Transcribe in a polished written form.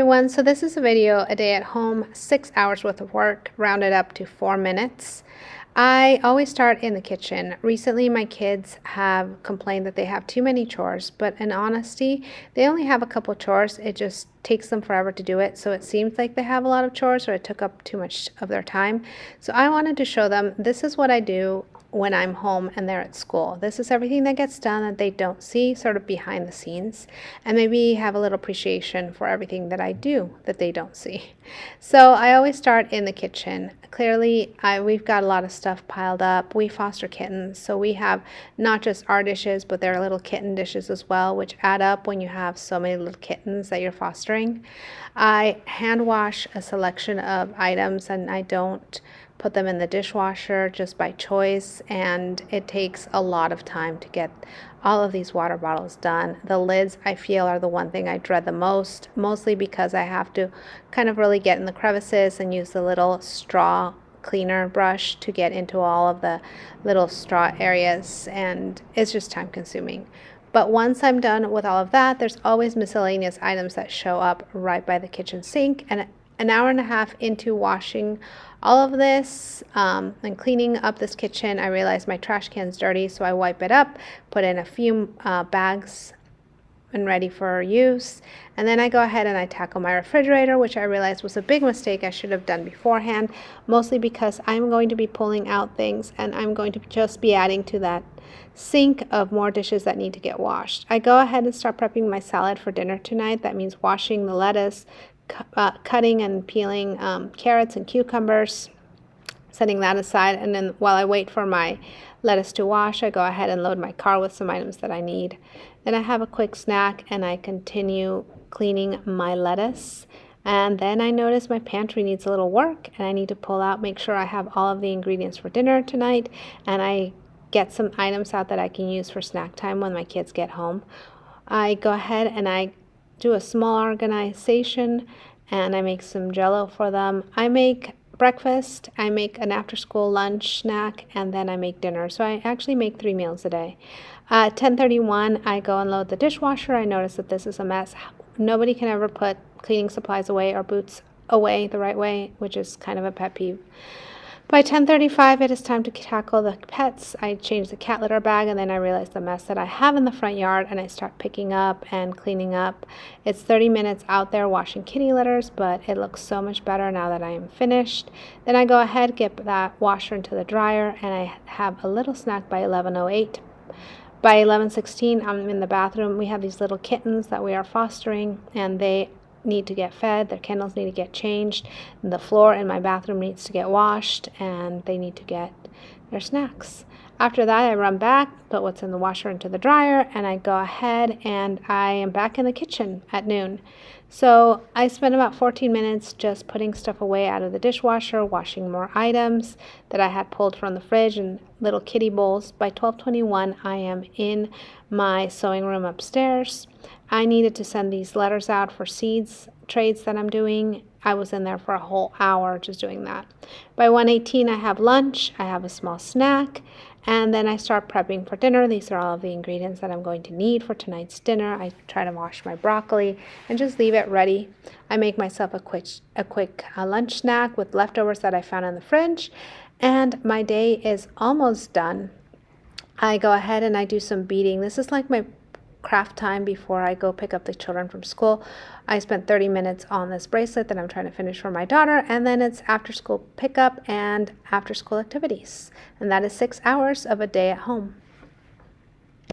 everyone, so this is a video, a day at home, 6 hours worth of work, rounded up to 4 minutes. I always start in the kitchen. Recently my kids have complained that they have too many chores, but in honesty, they only have a couple chores. It just takes them forever to do it, so it seems like they have a lot of chores or it took up too much of their time. So I wanted to show them this is what I do when I'm home and they're at school. This is everything that gets done that they don't see, sort of behind the scenes, and maybe have a little appreciation for everything that I do that they don't see. So I always start in the kitchen. Clearly, we've got a lot of stuff piled up. We foster kittens, so we have not just our dishes, but their little kitten dishes as well, which add up when you have so many little kittens that you're fostering. I hand wash a selection of items, and I don't put them in the dishwasher just by choice, and it takes a lot of time to get all of these water bottles done. The lids, I feel, are the one thing I dread the most, mostly because I have to kind of really get in the crevices and use the little straw cleaner brush to get into all of the little straw areas, and it's just time consuming. But once I'm done with all of that, there's always miscellaneous items that show up right by the kitchen sink, and an hour and a half into washing all of this and cleaning up this kitchen, I realized my trash can's dirty, so I wipe it up, put in a few bags and ready for use, and then I go ahead and I tackle my refrigerator, which I realized was a big mistake I should have done beforehand, mostly because I'm going to be pulling out things and I'm going to just be adding to that sink of more dishes that need to get washed. I go ahead and start prepping my salad for dinner tonight. That means washing the lettuce, cutting and peeling carrots and cucumbers, setting that aside, and then while I wait for my lettuce to wash, I go ahead and load my car with some items that I need. Then I have a quick snack and I continue cleaning my lettuce, and then I notice my pantry needs a little work and I need to pull out, make sure I have all of the ingredients for dinner tonight, and I get some items out that I can use for snack time when my kids get home. I go ahead and I do a small organization and I make some jello for them. I make breakfast, I make an after school lunch snack, and then I make dinner. So I actually make 3 meals a day. 10:31, I go and load the dishwasher. I notice that this is a mess. Nobody can ever put cleaning supplies away or boots away the right way, which is kind of a pet peeve. By 10:35, it is time to tackle the pets. I change the cat litter bag, and then I realize the mess that I have in the front yard, and I start picking up and cleaning up. It's 30 minutes out there washing kitty litters, but it looks so much better now that I am finished. Then I go ahead, get that washer into the dryer, and I have a little snack by 11:08. By 11:16, I'm in the bathroom. We have these little kittens that we are fostering, and they need to get fed, their kennels need to get changed, the floor in my bathroom needs to get washed, and they need to get their snacks. After that, I run back, put what's in the washer into the dryer, and I go ahead and I am back in the kitchen at noon. So I spent about 14 minutes just putting stuff away out of the dishwasher, washing more items that I had pulled from the fridge and little kitty bowls. By 12:21, I am in my sewing room upstairs. I needed to send these letters out for seeds trades that I'm doing. I was in there for a whole hour just doing that. By 1:18, I have lunch, I have a small snack, and then I start prepping for dinner. These are all of the ingredients that I'm going to need for tonight's dinner. I try to wash my broccoli and just leave it ready. I make myself a quick lunch snack with leftovers that I found in the fridge, and my day is almost done. I go ahead and I do some beading. This is like my craft time before I go pick up the children from school. I spent 30 minutes on this bracelet that I'm trying to finish for my daughter, and then it's after school pickup and after school activities. And that is 6 hours of a day at home.